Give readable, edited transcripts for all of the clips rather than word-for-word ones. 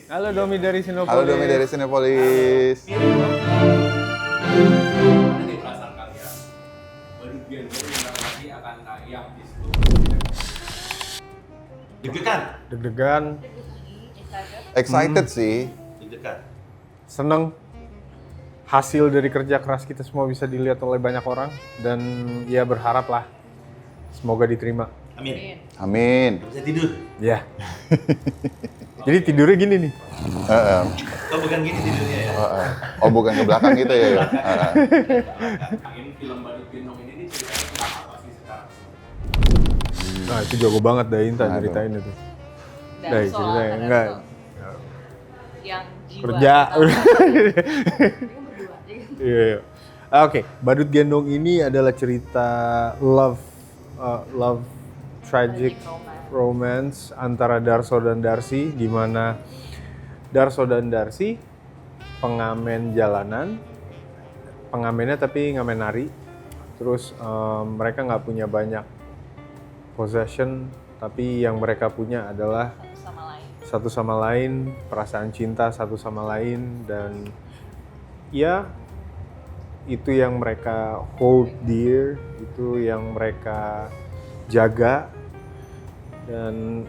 Halo Domi dari Sinopolis. Halo Domi dari Sinopolis. Gimana nih perasaan kalian? Badut Gendong bentar lagi akan tayang di seluruh Deg-degan. Deg-degan, Excited sih. Deg-degan. seneng. Hasil dari kerja keras kita semua bisa dilihat oleh banyak orang dan ya berharap lah semoga diterima. Amin. Amin. Gak bisa tidur. Ya. Jadi tidurnya gini nih. Heeh. Oh bukan gini tidurnya ya? Heeh. Oh bukan ke belakang gitu ya? Heeh. Ini film Badut Gendong ini ceritanya tentang apa sih sekarang? Nah itu jago banget Dainta Aduh. ceritain itu. Dan Dai soal ceritanya kadang enggak. tuh yang jiwa Kerja. kita- Ini berdua aja. Iya. Oke, Badut Gendong ini adalah cerita love tragic romance antara Darso dan Darsi, di mana Darso dan Darsi pengamen jalanan, pengamennya tapi ngamen nari. Terus mereka nggak punya banyak possession, tapi yang mereka punya adalah Satu sama lain. satu sama lain, perasaan cinta satu sama lain, dan ya itu yang mereka hold dear, itu yang mereka jaga. Dan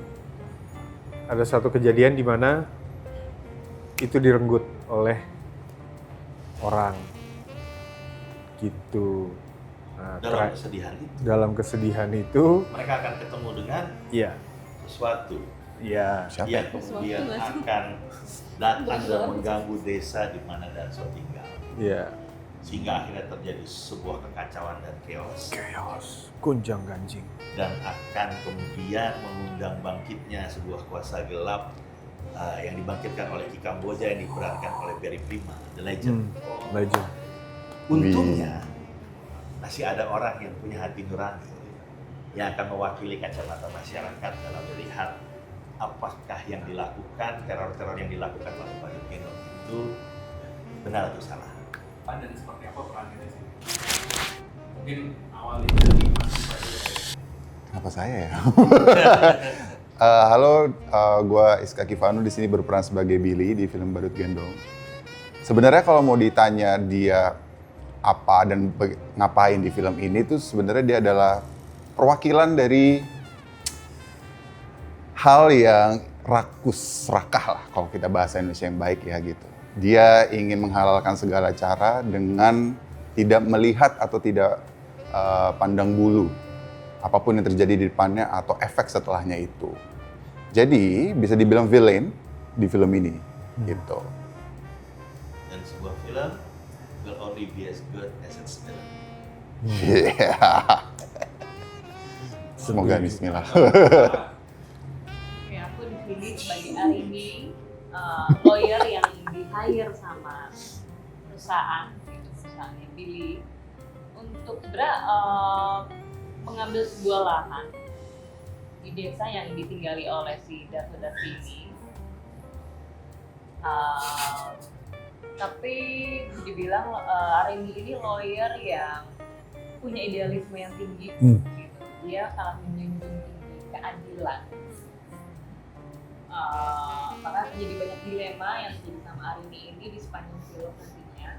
ada satu kejadian di mana itu direnggut oleh orang gitu. Nah, Dalam kesedihan itu, dalam kesedihan itu, mereka akan ketemu dengan ya, sesuatu ya, Siapa? yang kemudian akan datang dan mengganggu desa di mana Darso tinggal. ya, Sehingga akhirnya terjadi sebuah kekacauan dan chaos. gunjang ganjing. Dan akan kemudian mengundang bangkitnya sebuah kuasa gelap yang dibangkitkan oleh Ki Kamboja yang diperankan oleh Barry Prima, The Legend. Legend. Untungnya masih ada orang yang punya hati nurani yang akan mewakili kacamata masyarakat dalam melihat apakah yang dilakukan, teror-teror yang dilakukan oleh Badut Gendong itu benar atau salah. Pan dan seperti apa perannya di sini? Mungkin awalnya dari Mas Badut. Kenapa saya ya? Halo, gue Iska Kivanu di sini berperan sebagai Billy di film Badut Gendong. Sebenarnya kalau mau ditanya dia apa dan ngapain di film ini tuh sebenarnya dia adalah perwakilan dari hal yang rakah lah kalau kita bahasa Indonesia yang baik ya gitu. Dia ingin menghalalkan segala cara dengan tidak melihat atau tidak pandang bulu apapun yang terjadi di depannya atau efek setelahnya itu. Jadi bisa dibilang villain di film ini gitu. Dan sebuah film will only be as good as its villain. Iya. Semoga bismillah. Ya, aku dipilih sebagai Arini, lawyer yang di-hire sama perusahaannya Billy untuk mengambil sebuah lahan di desa yang ditinggali oleh si Darso Darsi ini. Tapi dibilang Arini ini lawyer yang punya idealisme yang tinggi gitu. Dia sangat menjunjung tinggi keadilan. Maka terjadi banyak dilema yang terjadi sama Arini ini di sepanjang film nantinya,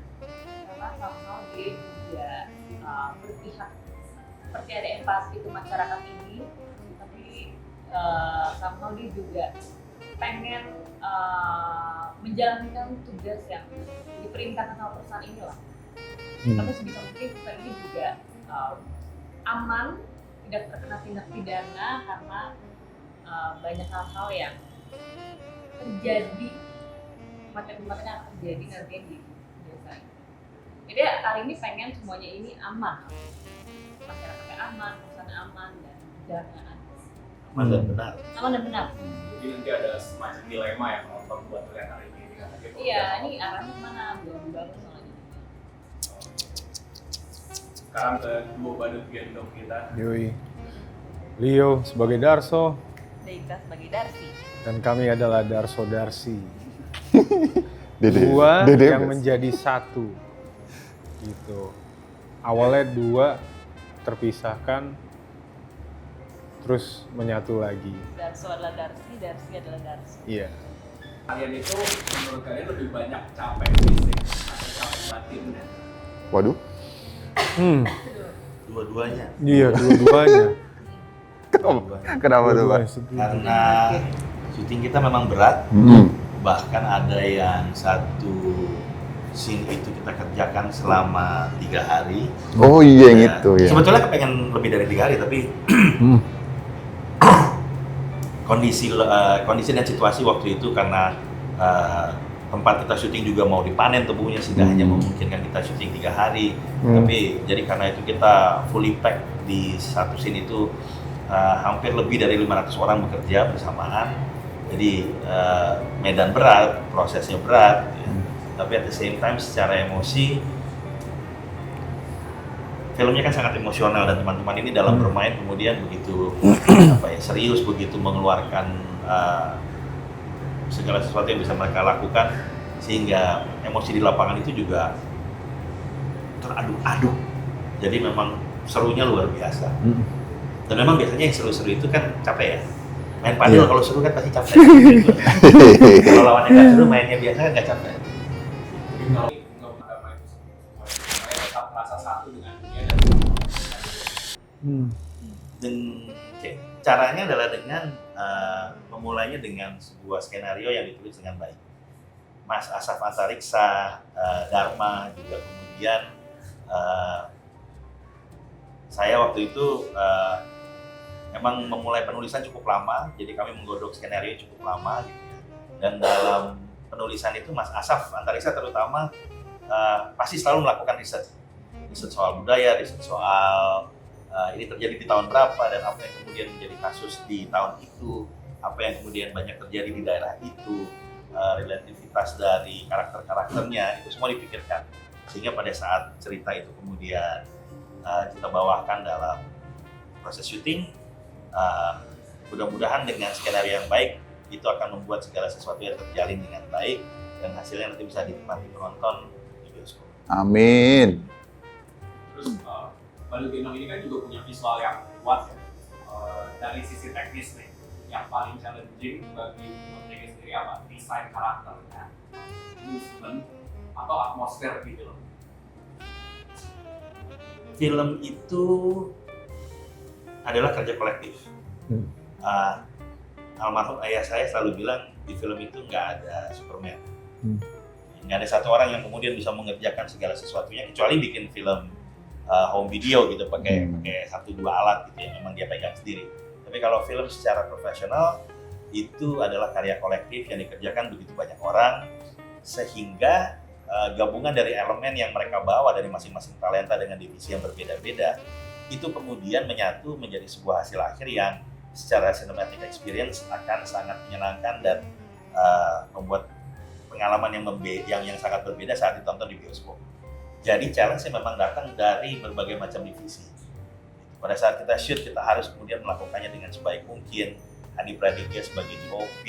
karena somehow dia juga berpihak seperti ada empati ke masyarakat ini, tapi somehow dia juga pengen menjalankan tugas yang diperintahkan sama perusahaan ini lah. Tapi sebisa mungkin perusahaan ini juga aman, tidak terkena tindak pidana karena banyak hal-hal yang terjadi, kematian-kematian yang terjadi nantinya di desa ini. Jadi hari ini pengen semuanya ini aman, masyarakatnya aman, perusahaan aman, dan jalannya aman. Aman dan benar. Aman dan benar. Jadi nanti ada semacam dilema yang nonton buat melihat hari ini. Iya, ini arahnya kemana? Belum dibangun soalnya. Sekarang ke dua Badut Gendong kita. Yoi. Leo sebagai Darso Deita sebagai Darsi. dan kami adalah Darso Darsi. Dede. Dua Dede. yang menjadi satu. Gitu. Awalnya dua terpisahkan, terus menyatu lagi. Darso adalah Darsi, Darsi adalah Darsi. Iya. Kalian itu menurut kalian lebih banyak capek fisik atau capek batin? Waduh. Dua-duanya. Iya, dua-duanya. Kenapa tuh, Pak? Karena syuting kita memang berat. Bahkan ada yang satu scene itu kita kerjakan selama 3 hari. Oh iya, yang Ya, itu ya. sebetulnya kepengen lebih dari 3 hari, tapi kondisi dan situasi waktu itu karena tempat kita syuting juga mau dipanen tubuhnya sehingga hanya memungkinkan kita syuting 3 hari. Tapi jadi karena itu kita fully pack di satu scene itu hampir lebih dari 500 orang bekerja bersamaan. Jadi medan berat, prosesnya berat, ya. Tapi at the same time secara emosi filmnya kan sangat emosional dan teman-teman ini dalam bermain kemudian begitu serius, begitu mengeluarkan segala sesuatu yang bisa mereka lakukan sehingga emosi di lapangan itu juga teraduk-aduk. Jadi memang serunya luar biasa. Dan memang biasanya yang seru-seru itu kan capek ya. Main padel kalau seru kan pasti capek. Kalau lawannya nggak seru, mainnya biasa kan nggak capek. Jadi kalau nggak main saya tetap merasa satu dengan dunia dan Caranya adalah dengan memulainya dengan sebuah skenario yang ditulis dengan baik. Mas Asaf Antariksa, Dharma, juga kemudian saya waktu itu memang memulai penulisan cukup lama, jadi kami menggodok skenario cukup lama gitu ya. Dan dalam penulisan itu Mas Asaf Antariksa terutama pasti selalu melakukan riset soal budaya, riset soal ini terjadi di tahun berapa dan apa yang kemudian menjadi kasus di tahun itu, apa yang kemudian banyak terjadi di daerah itu, relativitas dari karakter-karakternya, itu semua dipikirkan. Sehingga pada saat cerita itu kemudian kita bawakan dalam proses syuting, mudah-mudahan dengan skenario yang baik itu akan membuat segala sesuatu yang terjalin dengan baik dan hasilnya nanti bisa dinikmati penonton di bioskop. Amin. terus Badut Gendong ini kan juga punya visual yang kuat ya. Dari sisi teknis nih, yang paling challenging bagi Bang sendiri apa? Desain karakternya, movement, atau atmosfer gitu loh. Film itu adalah kerja kolektif. Almarhum ayah saya selalu bilang di film itu nggak ada Superman. Nggak ada satu orang yang kemudian bisa mengerjakan segala sesuatunya kecuali bikin film home video gitu pakai 1-2 alat gitu yang memang dia pegang sendiri. Tapi kalau film secara profesional itu adalah karya kolektif yang dikerjakan begitu banyak orang sehingga gabungan dari elemen yang mereka bawa dari masing-masing talenta dengan divisi yang berbeda-beda itu kemudian menyatu menjadi sebuah hasil akhir yang secara cinematic experience akan sangat menyenangkan dan membuat pengalaman yang sangat berbeda saat ditonton di bioskop. Jadi challenge-nya memang datang dari berbagai macam divisi. Pada saat kita shoot kita harus kemudian melakukannya dengan sebaik mungkin. Andi Praditya sebagai DOP,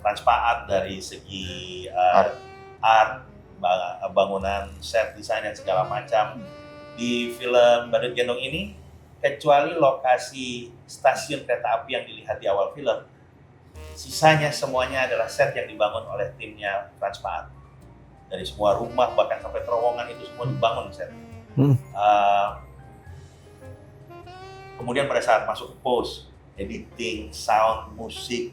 Transpaat dari segi art, bangunan, set, desain dan segala macam. Di film Badut Gendong ini, kecuali lokasi stasiun kereta api yang dilihat di awal film, sisanya semuanya adalah set yang dibangun oleh timnya Transpaat. Dari semua rumah bahkan sampai terowongan itu semua dibangun set. Kemudian pada saat masuk ke post, editing, sound, musik,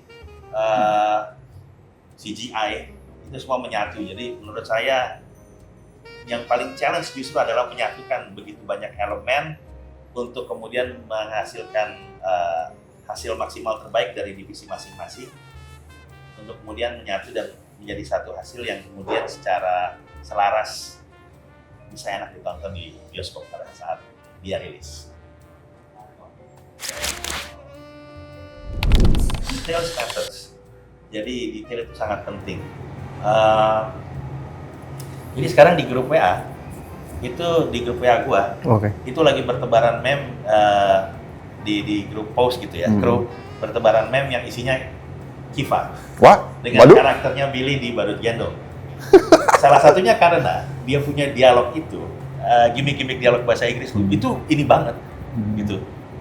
CGI itu semua menyatu. Jadi menurut saya yang paling challenge justru adalah menyatukan begitu banyak elemen untuk kemudian menghasilkan hasil maksimal terbaik dari divisi masing-masing untuk kemudian menyatu dan menjadi satu hasil yang kemudian secara selaras bisa enak ditonton di bioskop pada saat dia rilis. Detail matters. Jadi detail itu sangat penting. Jadi sekarang di grup WA, itu di grup WA gua, itu lagi bertebaran meme di grup post gitu ya, grup bertebaran meme yang isinya Kiva. Wah, dengan karakternya Billy di Badut Gendong. Salah satunya karena dia punya dialog itu, gimmick-gimmick dialog bahasa Inggris itu ini banget, gitu.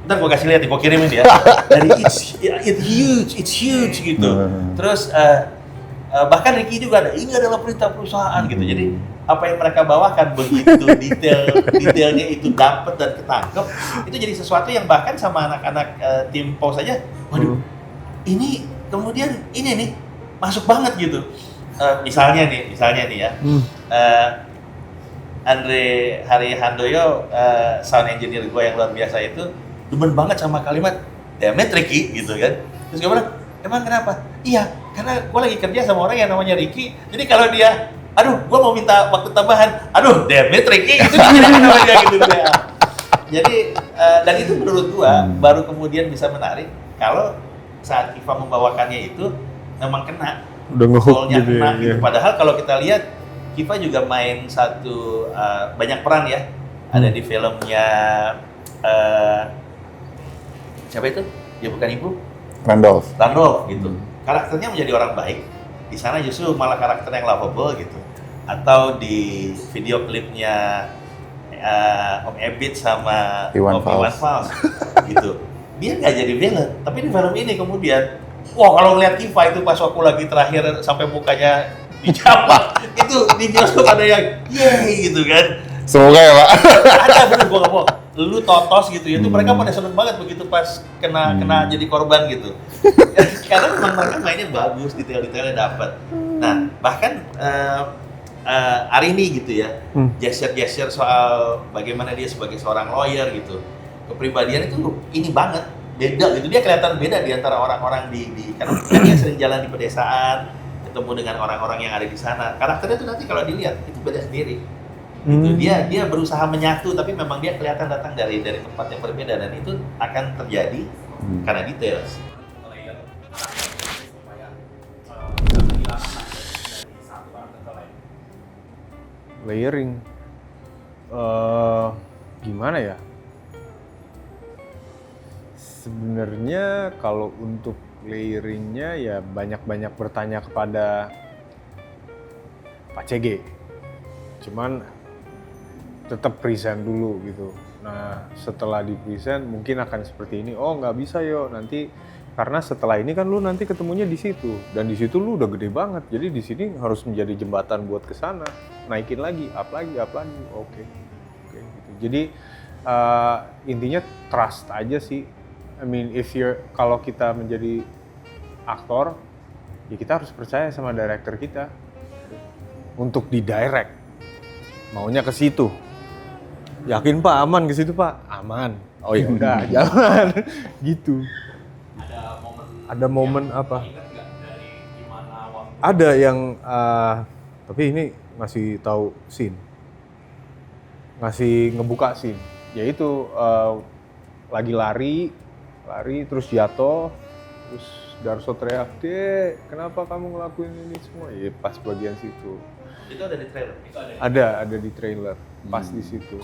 Ntar gue kasih lihat nih, gue kirimin ya. Dari it's huge gitu. Terus bahkan Ricky juga ada, ini adalah perintah perusahaan gitu. Jadi apa yang mereka bawakan begitu detailnya itu dapat dan ketangkep, itu jadi sesuatu yang bahkan sama anak-anak tim pos aja, waduh, ini kemudian ini nih masuk banget gitu. Misalnya nih ya, Andre Hari Handoyo, sound engineer gue yang luar biasa itu, demen banget sama kalimat damn it Ricky gitu kan. Terus gue bilang, emang kenapa? Iya, karena gue lagi kerja sama orang yang namanya Ricky, jadi kalau dia aduh, gue mau minta waktu tambahan. Aduh, damn it, Ricky, itu namanya gitu ya. Jadi, dan itu menurut gue baru kemudian bisa menarik kalau saat Kiva membawakannya itu memang kena. Udah nge-hook gitu kena, ya. gitu. Padahal kalau kita lihat, Kiva juga main satu banyak peran ya. Ada di filmnya siapa itu? Ya bukan ibu? Randolph. Gitu. Karakternya menjadi orang baik. Di sana justru malah karakter yang lovable gitu. Atau di video klipnya Om Ebit sama Iwan Om Iwan Fals. Fals gitu. Dia nggak jadi villain, tapi di film ini kemudian, wah kalau ngeliat Kiva itu pas waktu lagi terakhir sampai mukanya dicapak, itu di bioskop ada yang yeay gitu kan. Semoga ya Pak. Ada bener, gua nggak bohong. Lu totos gitu ya, itu mereka pada seneng banget begitu pas kena jadi korban gitu. Karena memang mereka mainnya bagus, detail-detailnya dapat. Nah, bahkan hari ini gitu ya, gesture-gesture soal bagaimana dia sebagai seorang lawyer gitu, kepribadian itu ini banget, beda gitu. Dia kelihatan beda di antara orang-orang karena dia sering jalan di pedesaan, ketemu dengan orang-orang yang ada di sana. Karakternya itu nanti kalau dilihat itu beda sendiri. Gitu. Dia berusaha menyatu, tapi memang dia kelihatan datang dari tempat yang berbeda, dan itu akan terjadi karena detail. Layer supaya bisa menghilangkan dari satu karakter ke lain. Layering. Gimana ya? Sebenarnya kalau untuk layeringnya ya banyak-banyak bertanya kepada Pak CG. Cuman tetap present dulu gitu. Nah setelah di present mungkin akan seperti ini. Oh nggak bisa yo nanti, karena setelah ini kan lu nanti ketemunya di situ, dan di situ lu udah gede banget. Jadi di sini harus menjadi jembatan buat ke sana. Naikin lagi, up lagi. Oke, gitu. Jadi intinya trust aja sih. I mean, kalau kita menjadi aktor, ya kita harus percaya sama director kita untuk di direct. Maunya ke situ. Yakin Pak, aman ke situ Pak? Aman. Oh ya udah, jalan. Gitu. Ada momen apa? Ingat nggak dari gimana waktu? Ada yang tapi ini ngasih tahu scene. Ngasih ngebuka scene. Yaitu lagi lari terus jatuh, terus Darso teriak, "Dek, kenapa kamu ngelakuin ini semua?" Ya pas bagian situ. Itu ada di trailer. Ada di trailer, pas di situ.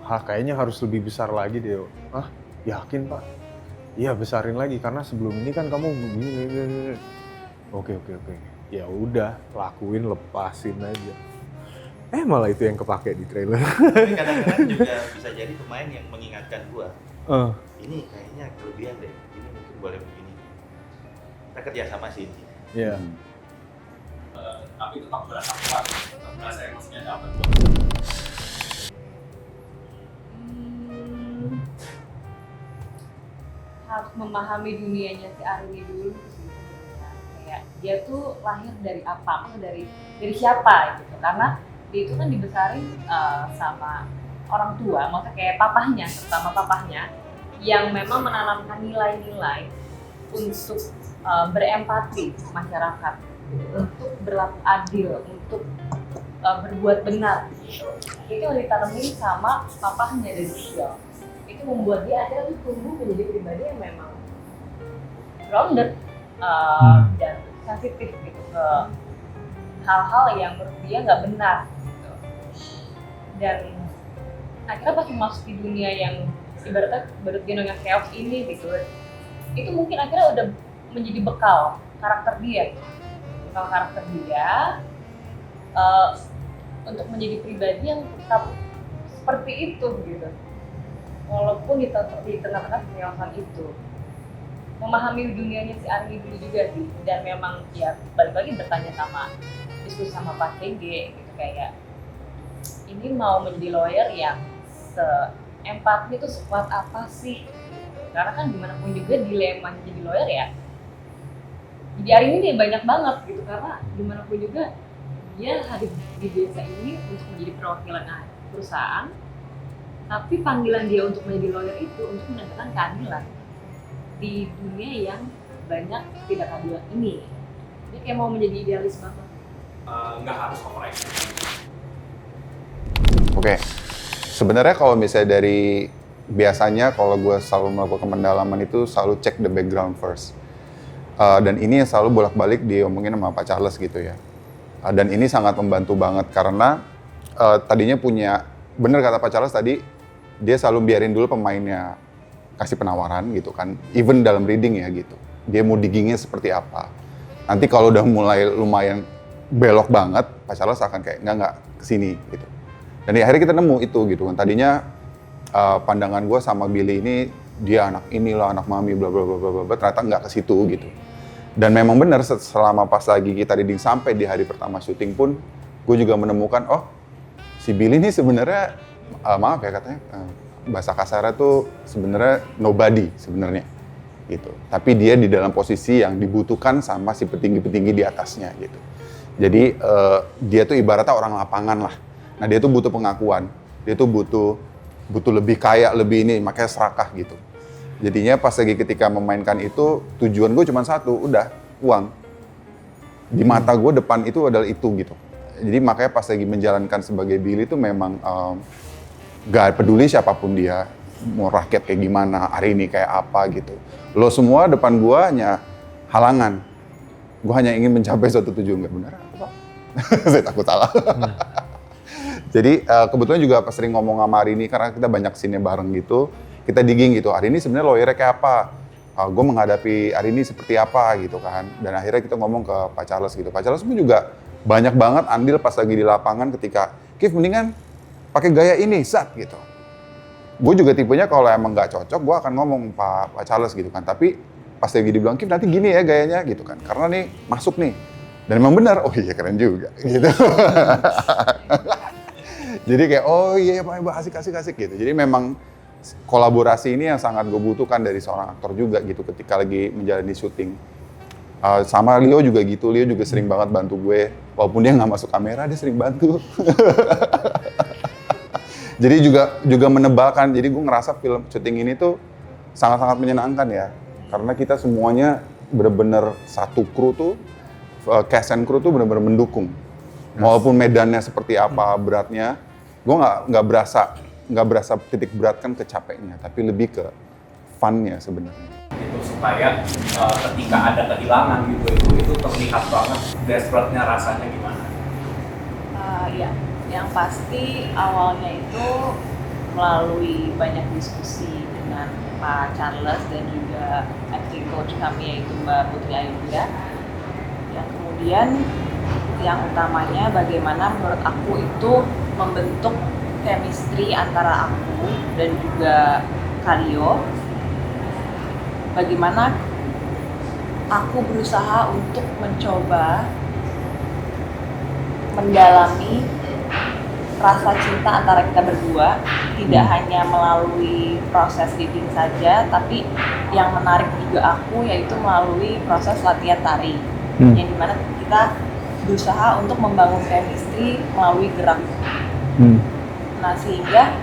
Kayaknya harus lebih besar lagi deh. Hah? Yakin Pak? Iya besarin lagi, karena sebelum ini kan kamu begini. Oke. Ya udah, lakuin, lepasin aja. Malah itu yang kepake di trailer. Tapi kadang-kadang juga bisa jadi pemain yang mengingatkan gua. Ini kayaknya kelebihan deh. Ini mungkin boleh begini. Kita kerja sama sih. Iya. Tapi tetap berasa kuat, tetap berasa emosinya dapat. Harus memahami dunianya si Arwi dulu sih sebenarnya. Kayak dia tuh lahir dari apa? Maksudnya dari siapa gitu. Karena dia itu kan dibesarin sama orang tua, maksudnya kayak papahnya, terutama papahnya yang memang menanamkan nilai-nilai untuk berempati masyarakat, untuk berlaku adil, untuk berbuat benar. Itu yang ditanamin sama papahnya dari kecil. Itu membuat dia akhirnya tumbuh menjadi pribadi yang memang grounded dan sensitif gitu ke hal-hal yang menurut dia nggak benar gitu. Dan akhirnya pas masuk di dunia yang ibaratnya badut gendong yang chaos ini gitu, itu mungkin akhirnya udah menjadi bekal karakter dia gitu. Bekal karakter dia untuk menjadi pribadi yang tetap seperti itu gitu. walaupun di tengah-tengah chaosan itu memahami dunianya si Army dulu juga sih, dan memang ya balik lagi bertanya sama diskusi sama Pak CG gitu, kayak ini mau menjadi lawyer yang empati itu sekuat apa sih, karena kan gimana pun juga dilema jadi lawyer ya di hari ini dia banyak banget gitu, karena gimana pun juga dia hadir di desa ini untuk menjadi perwakilan perusahaan, tapi panggilan dia untuk menjadi lawyer itu untuk menegakkan keadilan di dunia yang banyak ketidakadilan ini. Dia kayak mau menjadi idealis banget. Nggak harus overacting. Oke, sebenarnya kalau misalnya dari biasanya kalau gue selalu melakukan pendalaman itu selalu cek the background first. Dan ini yang selalu bolak-balik diomongin sama Pak Charles gitu ya. Dan ini sangat membantu banget karena tadinya punya, bener kata Pak Charles tadi, dia selalu biarin dulu pemainnya kasih penawaran gitu kan, even dalam reading ya gitu. Dia mau diggingnya seperti apa. Nanti kalau udah mulai lumayan belok banget, Pak Charles akan kayak enggak kesini gitu. Dan di akhirnya kita nemu itu gitu kan. Tadinya pandangan gue sama Billy ini, dia anak inilah, anak mami, bla bla bla bla bla, ternyata nggak ke situ gitu. Dan memang benar selama pas lagi kita reading sampai di hari pertama syuting pun, gue juga menemukan, oh si Billy ini sebenarnya, maaf ya katanya, bahasa kasarnya tuh sebenarnya nobody sebenarnya gitu. Tapi dia di dalam posisi yang dibutuhkan sama si petinggi-petinggi di atasnya gitu. Jadi dia tuh ibaratnya orang lapangan lah. Nah dia tuh butuh pengakuan, dia tuh butuh lebih kaya, lebih ini, makanya serakah gitu. Jadinya pas lagi ketika memainkan itu, tujuan gue cuma satu, udah, uang. Di mata gue depan itu adalah itu gitu. Jadi makanya pas lagi menjalankan sebagai Billy itu memang gak peduli siapapun dia, mau rakyat kayak gimana, hari ini kayak apa gitu. Lo semua depan gue hanya halangan. Gue hanya ingin mencapai suatu tujuan, gak benar apa? Saya takut salah. Jadi kebetulan juga pas sering ngomong sama Arini, karena kita banyak scene bareng gitu, kita digging gitu, Arini sebenarnya lawyernya kayak apa? Gue menghadapi Arini seperti apa gitu kan. Dan akhirnya kita ngomong ke Pak Charles gitu. Pak Charles pun juga banyak banget andil pas lagi di lapangan ketika, Kif mendingan pakai gaya ini, sat gitu. Gue juga tipenya kalau emang nggak cocok, gue akan ngomong Pak Charles gitu kan. Tapi pas lagi dibilang, Kif nanti gini ya gayanya gitu kan. Karena nih masuk nih. Dan emang benar, oh iya keren juga gitu. Jadi kayak, oh iya Pak, asik gitu. Jadi memang kolaborasi ini yang sangat gue butuhkan dari seorang aktor juga gitu ketika lagi menjalani syuting. Sama Leo juga gitu, Leo juga sering banget bantu gue. Walaupun dia nggak masuk kamera, dia sering bantu. Jadi juga menebalkan, jadi gue ngerasa film syuting ini tuh sangat-sangat menyenangkan ya. Karena kita semuanya benar-benar satu kru tuh, cast and crew tuh benar-benar mendukung. Walaupun medannya seperti apa beratnya, gue nggak berasa titik berat kan kecapeknya, tapi lebih ke fun-nya sebenarnya. Gitu supaya ketika ada kehilangan gitu itu terlihat banget desperate-nya rasanya gimana. Ya, yang pasti awalnya itu melalui banyak diskusi dengan Pak Charles dan juga acting coach kami yaitu Mbak Putri Ayuda. Yang kemudian yang utamanya bagaimana menurut aku itu membentuk chemistry antara aku dan juga Karyo. Bagaimana aku berusaha untuk mencoba mendalami rasa cinta antara kita berdua, tidak hanya melalui proses reading saja, tapi yang menarik juga aku yaitu melalui proses latihan tari, yang dimana kita berusaha untuk membangun chemistry melalui gerak. Nah sehingga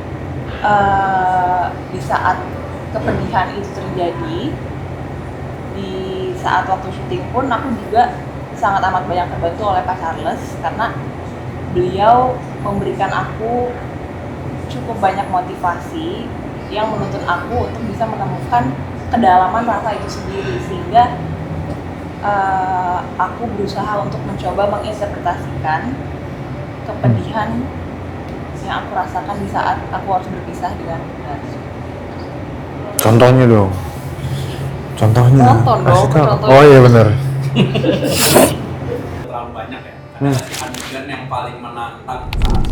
di saat kepedihan itu terjadi, di saat waktu syuting pun aku juga sangat amat banyak terbantu oleh Pak Charles karena beliau memberikan aku cukup banyak motivasi yang menuntut aku untuk bisa menemukan kedalaman rasa itu sendiri, sehingga aku berusaha untuk mencoba menginterpretasikan kepedihan yang aku rasakan di saat aku harus berpisah dengan Darsu. Contohnya dong. Contohnya. Nonton dong, contohnya. Oh iya benar. Terlalu banyak ya. Ada adegan yang paling menantang saat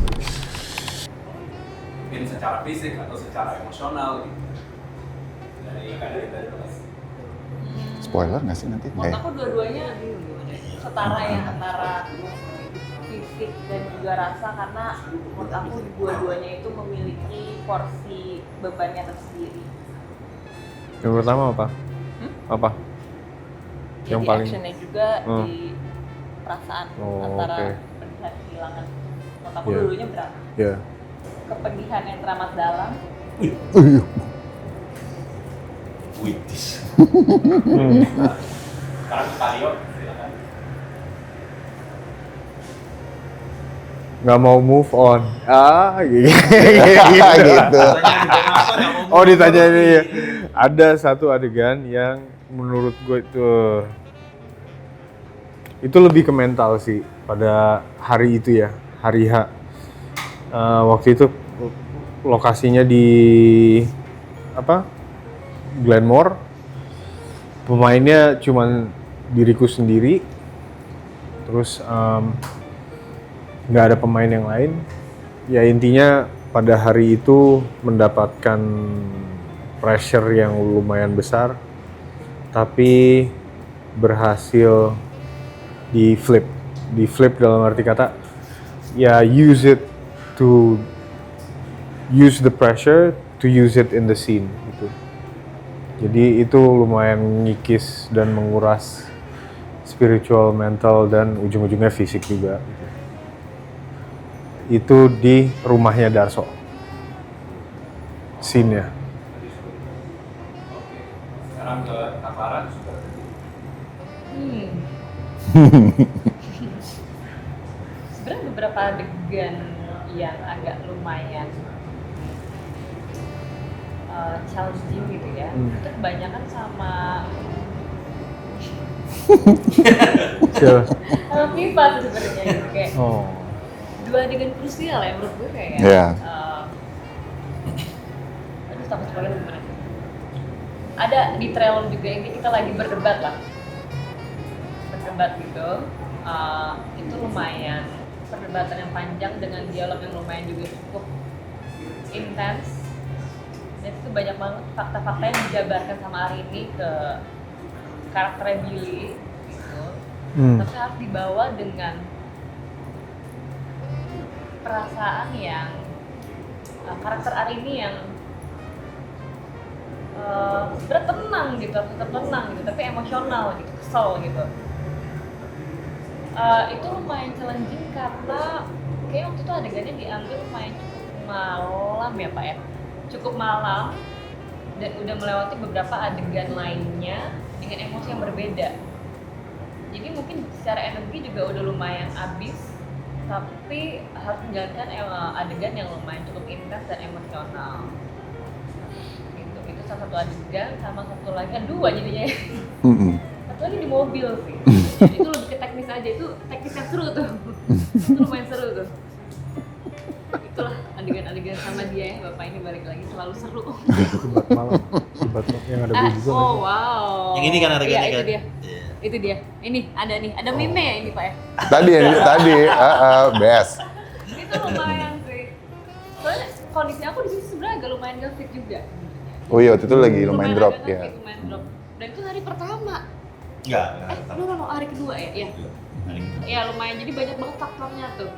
mungkin secara fisik atau secara emosional gitu. Dari Mas. Spoiler nggak sih nanti? Menurut aku dua-duanya setara ya antara fisik dan juga rasa, karena menurut aku dua-duanya itu memiliki porsi bebannya tersendiri. Yang pertama apa? Apa? Jadi Yang paling- actionnya juga di perasaan Oh, antara oke. kepedihan kehilangan. Menurut aku Iya. dulunya berat. Ya. Kepedihan yang teramat dalam, Witis. Sekarang ke Kalio, silakan. Nggak mau move on. Gitu. gitu. Oh, ditanya ini. Ada satu adegan yang menurut gue itu lebih ke mental sih pada hari itu ya, hari H. Waktu itu lokasinya di Glenmore. Pemainnya cuman diriku sendiri. Terus nggak ada pemain yang lain. Ya intinya pada hari itu mendapatkan pressure yang lumayan besar, tapi berhasil di flip dalam arti kata ya use the pressure to use it in the scene gitu. Jadi itu lumayan ngikis dan menguras spiritual, mental, dan ujung-ujungnya fisik juga gitu. Itu di rumahnya Darso scene-nya. Sekarang ke Kak Farah. Sebenarnya beberapa adegan yang agak lumayan challenging gitu ya. Itu kebanyakan sama Siapa? FIFA sih sebenarnya gitu, kayak Oh. dua adegan krusial ya menurut gue kayak. Iya. Aduh, takut spoiler gimana? Ada di trailer juga ini kita lagi berdebat gitu. Itu lumayan perdebatan yang panjang dengan dialog yang lumayan juga cukup intens. Dan itu banyak banget fakta-fakta yang dijabarkan sama Arini ke karakter Billy gitu. Tapi harus dibawa dengan perasaan yang karakter Arini yang sebenarnya tenang gitu, tetap tenang gitu, tapi emosional gitu, kesel gitu. Itu lumayan challenging karena kayak waktu itu adegannya diambil lumayan cukup malam ya Pak ya, cukup malam dan udah melewati beberapa adegan lainnya dengan emosi yang berbeda. Jadi mungkin secara energi juga udah lumayan habis, tapi harus menjalankan adegan yang lumayan cukup intens dan emosional. Itu salah satu adegan, sama satu lagi, dua jadinya ya. Satu lagi di mobil sih. Jadi itu lebih ke teknis aja, itu teknis yang seru tuh. Itu lumayan seru tuh. Itulah adegan-adegan sama dia ya, Bapak ini balik lagi selalu seru. Debat malam. Debat yang ada gue juga. Oh wow. Yang ini kan adegannya Iya, itu kan? dia. Iya. Itu dia. Ini ada meme ya ini Pak ya. Tadi, best. Itu lumayan sih. Soalnya kondisi aku di situ sebenarnya agak lumayan nge-fit juga. Oh iya, waktu itu lagi lumayan drop agak ya. nge-fit, lumayan drop. Dan itu hari pertama. Enggak. No, hari kedua ya. Iya. Ya lumayan, jadi banyak banget faktornya tuh.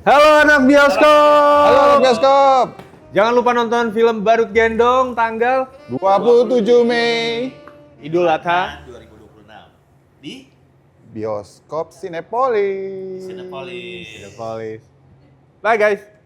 Halo anak bioskop. Halo anak bioskop. Jangan lupa nonton film Badut Gendong tanggal 27 Mei. Idul Adha 2026 di Bioskop Cinepolis. Cinepolis. Cinepolis. Bye guys.